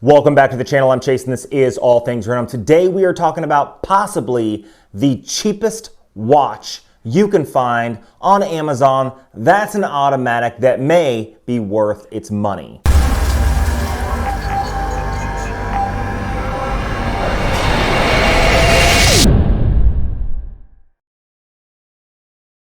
Welcome back to the channel. I'm Chase and this is All Things Random. Today we are talking about possibly the cheapest watch you can find on Amazon. That's an automatic that may be worth its money.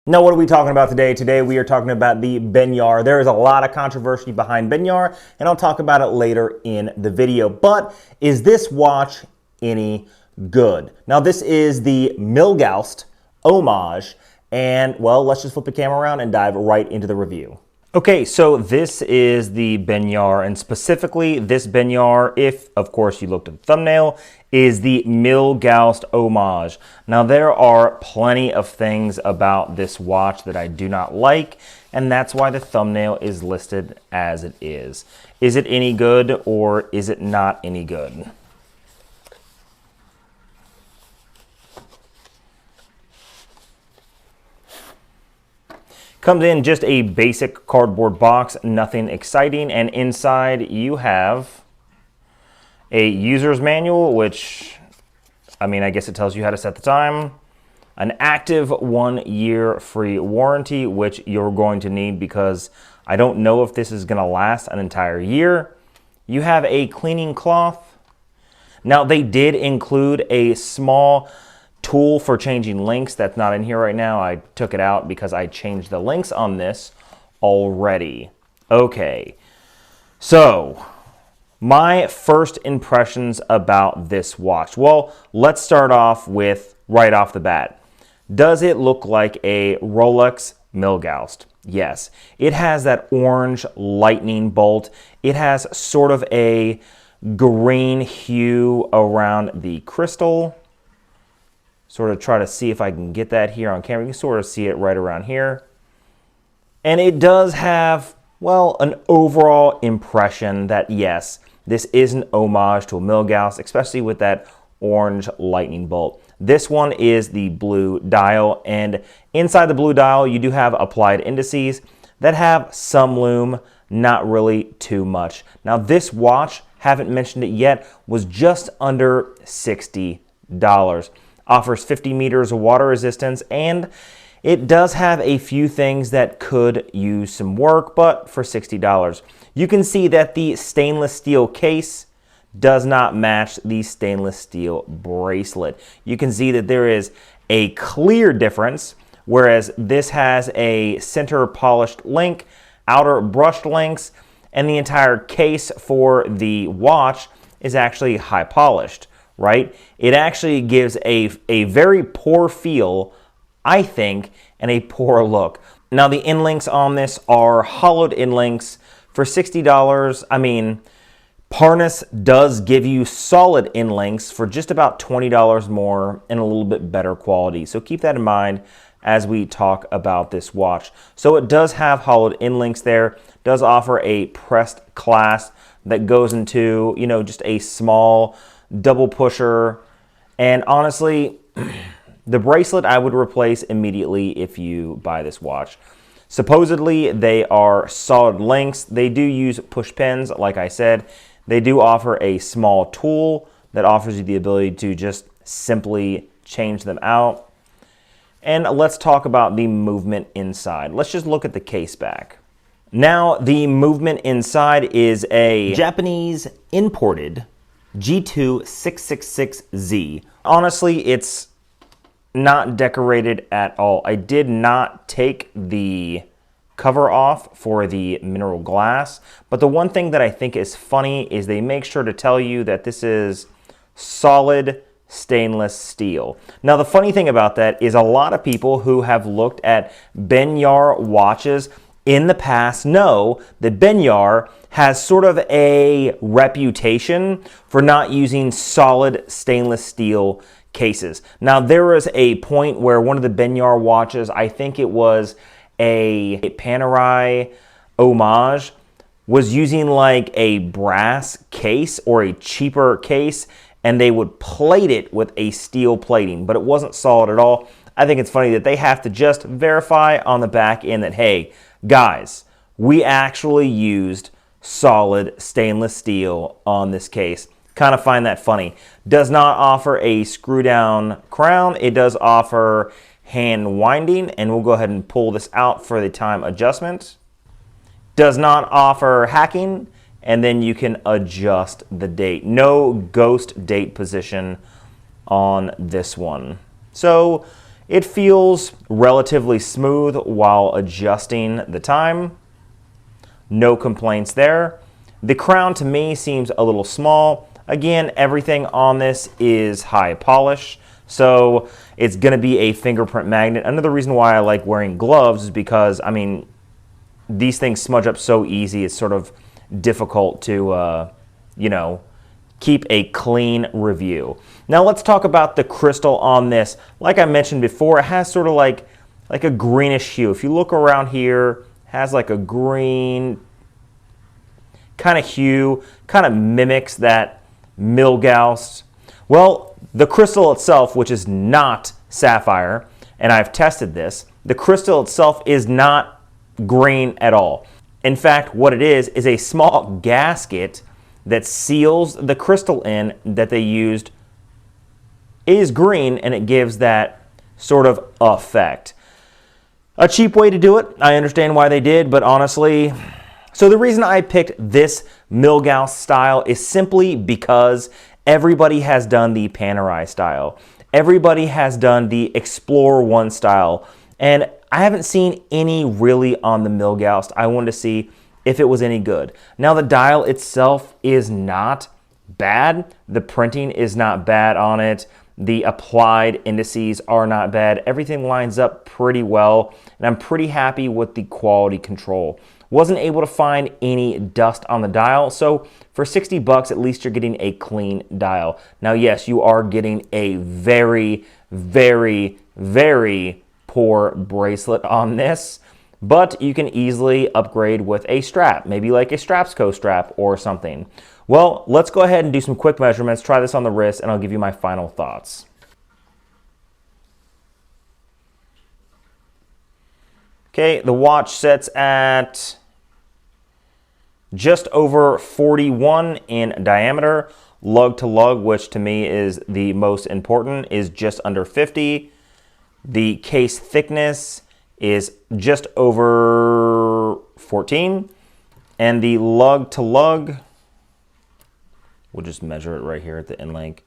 Now, what are we talking about today? Today we are talking about the Benyar. There is a lot of controversy behind Benyar, and I'll talk about it later in the video. But is this watch any good? Now, this is the Milgauss Homage, and well, let's just flip the camera around and dive right into the review. Okay, so this is the Benyar, and specifically this Benyar, if of course you looked at the thumbnail, is the Milgauss Homage. Now there are plenty of things about this watch that I do not like, and that's why the thumbnail is listed as it is. Is it any good or is it not any good? Comes in just a basic cardboard box, nothing exciting, and inside you have a user's manual, which, I guess it tells you how to set the time, an active 1-year free warranty, which you're going to need because I don't know if this is gonna last an entire year. You have a cleaning cloth. Now they did include a small tool for changing links. That's not in here right now. I took it out because I changed the links on this already. Okay, so my first impressions about this watch. Well, let's start off with right off the bat. Does it look like a Rolex Milgauss? Yes. It has that orange lightning bolt. It has sort of a green hue around the crystal. Sort of try to see if I can get that here on camera. You can sort of see it right around here. And it does have, well, an overall impression that yes, this is an homage to a Milgauss, especially with that orange lightning bolt. This one is the blue dial, and inside the blue dial, you do have applied indices that have some lume, not really too much. Now this watch, haven't mentioned it yet, was just under $60. Offers 50 meters of water resistance, and it does have a few things that could use some work, but for $60. You can see that the stainless steel case does not match the stainless steel bracelet. You can see that there is a clear difference, whereas this has a center polished link, outer brushed links, and the entire case for the watch is actually high polished. Right? It actually gives a very poor feel, I think, and a poor look. Now the inlinks on this are hollowed inlinks for $60. Parnas does give you solid inlinks for just about $20 more and a little bit better quality. So keep that in mind as we talk about this watch. So it does have hollowed inlinks there, does offer a pressed clasp that goes into, just a small double pusher, and honestly, the bracelet I would replace immediately if you buy this watch. Supposedly, they are solid links. They do use push pins, like I said. They do offer a small tool that offers you the ability to just simply change them out. And let's talk about the movement inside. Let's just look at the case back. Now, the movement inside is a Japanese imported G2666Z. Honestly, it's not decorated at all. I did not take the cover off for the mineral glass, but the one thing that I think is funny is they make sure to tell you that this is solid stainless steel. Now, the funny thing about that is a lot of people who have looked at Benyar watches in the past know that Benyar has sort of a reputation for not using solid stainless steel cases. Now, there was a point where one of the Benyar watches, I think it was a Panerai Homage, was using like a brass case or a cheaper case, and they would plate it with a steel plating, but it wasn't solid at all. I think it's funny that they have to just verify on the back end that, hey, guys, we actually used solid stainless steel on this case. Kind of find that funny. Does not offer a screw down crown. It does offer hand winding, and we'll go ahead and pull this out for the time adjustment. Does not offer hacking, and then you can adjust the date. No ghost date position on this one. So it feels relatively smooth while adjusting the time. No complaints there. The crown to me seems a little small. Again, everything on this is high polish, so it's going to be a fingerprint magnet. Another reason why I like wearing gloves is because, I mean, these things smudge up so easy. It's sort of difficult to, you know, keep a clean review. Now let's talk about the crystal on this. Like I mentioned before, it has sort of like a greenish hue. If you look around here, it has like a green kind of hue, kind of mimics that Milgauss. Well, the crystal itself, which is not sapphire, and I've tested this, the crystal itself is not green at all. In fact, what it is a small gasket that seals the crystal in that they used is green, and it gives that sort of effect. A cheap way to do it. I understand why they did, but honestly, so the reason I picked this Milgauss style is simply because everybody has done the Panerai style. Everybody has done the Explorer 1 style, and I haven't seen any really on the Milgauss. I wanted to see if it was any good. Now the dial itself is not bad. The printing is not bad on it. The applied indices are not bad. Everything lines up pretty well, and I'm pretty happy with the quality control. Wasn't able to find any dust on the dial, so for 60 bucks, at least you're getting a clean dial. Now, yes, you are getting a very, very, very poor bracelet on this, but you can easily upgrade with a strap, maybe like a Strapsco strap or something. Well, let's go ahead and do some quick measurements, try this on the wrist, and I'll give you my final thoughts. Okay, the watch sits at just over 41 in diameter. Lug to lug, which to me is the most important, is just under 50. The case thickness is just over 14. And the lug to lug, we'll just measure it right here at the end link,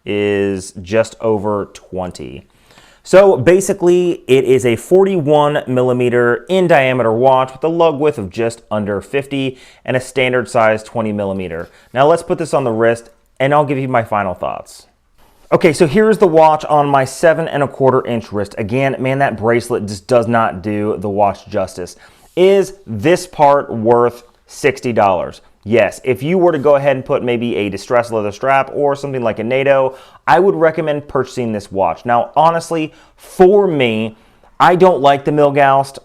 is just over 20. So basically, it is a 41 millimeter in diameter watch with a lug width of just under 50 and a standard size 20 millimeter. Now let's put this on the wrist and I'll give you my final thoughts. Okay, so here's the watch on my 7¼ inch wrist. Again, man, that bracelet just does not do the watch justice. Is this part worth $60? Yes, if you were to go ahead and put maybe a distressed leather strap or something like a NATO, I would recommend purchasing this watch. Now, honestly, for me, I don't like the Milgauss.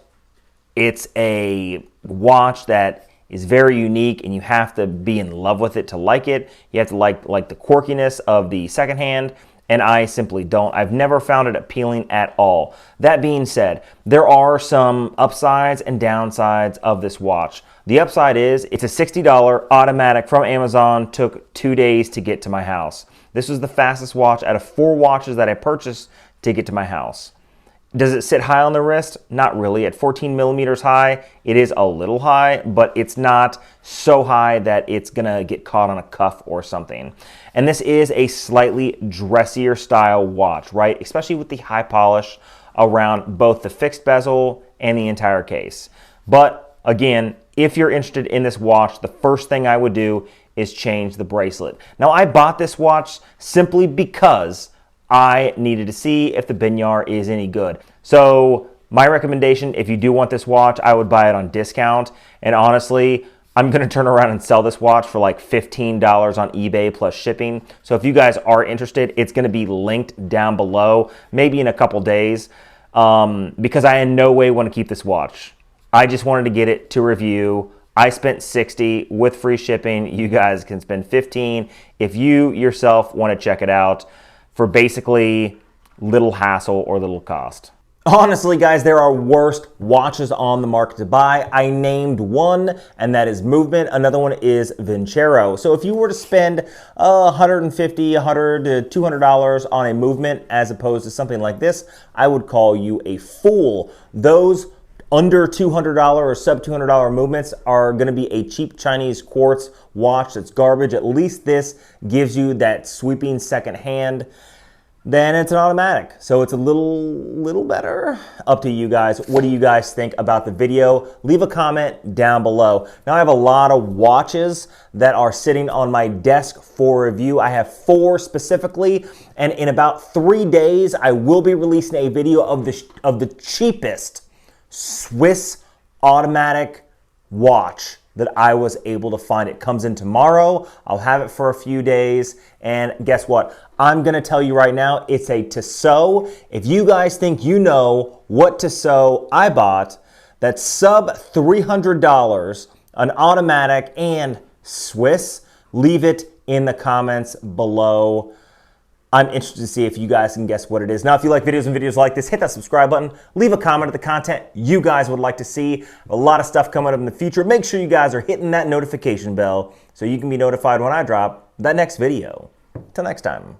It's a watch that is very unique and you have to be in love with it to like it. You have to like the quirkiness of the secondhand, and I simply don't. I've never found it appealing at all. That being said, there are some upsides and downsides of this watch. The upside is it's a $60 automatic from Amazon, took 2 days to get to my house. This was the fastest watch out of 4 watches that I purchased to get to my house. Does it sit high on the wrist? Not really. At 14 millimeters high, it is a little high, but it's not so high that it's gonna get caught on a cuff or something. And this is a slightly dressier style watch, right? Especially with the high polish around both the fixed bezel and the entire case. But again, if you're interested in this watch, the first thing I would do is change the bracelet. Now, I bought this watch simply because I needed to see if the Benyar is any good. So my recommendation, if you do want this watch, I would buy it on discount. And honestly, I'm going to turn around and sell this watch for like $15 on eBay plus shipping. So if you guys are interested, it's going to be linked down below, maybe in a couple days, because I in no way want to keep this watch. I just wanted to get it to review. I spent $60 with free shipping. You guys can spend $15 if you yourself want to check it out for basically little hassle or little cost. Honestly, guys, there are worse watches on the market to buy. I named one, and that is Movement. Another one is Vincero. So if you were to spend $150, $100 to $200 on a Movement as opposed to something like this, I would call you a fool. Those under $200 or sub $200 movements are going to be a cheap Chinese quartz watch that's garbage. At least this gives you that sweeping second hand. Then it's an automatic, so it's a little better. Up to you guys. What do you guys think about the video? Leave a comment down below. Now I have a lot of watches that are sitting on my desk for review. I have 4 specifically, and in about 3 days I will be releasing a video of the cheapest Swiss automatic watch that I was able to find. It comes in tomorrow. I'll have it for a few days. And guess what? I'm going to tell you right now, it's a Tissot. If you guys think you know what Tissot I bought, that's sub $300, an automatic and Swiss, leave it in the comments below. I'm interested to see if you guys can guess what it is. Now, if you like videos and videos like this, hit that subscribe button. Leave a comment of the content you guys would like to see. A lot of stuff coming up in the future. Make sure you guys are hitting that notification bell so you can be notified when I drop that next video. Till next time.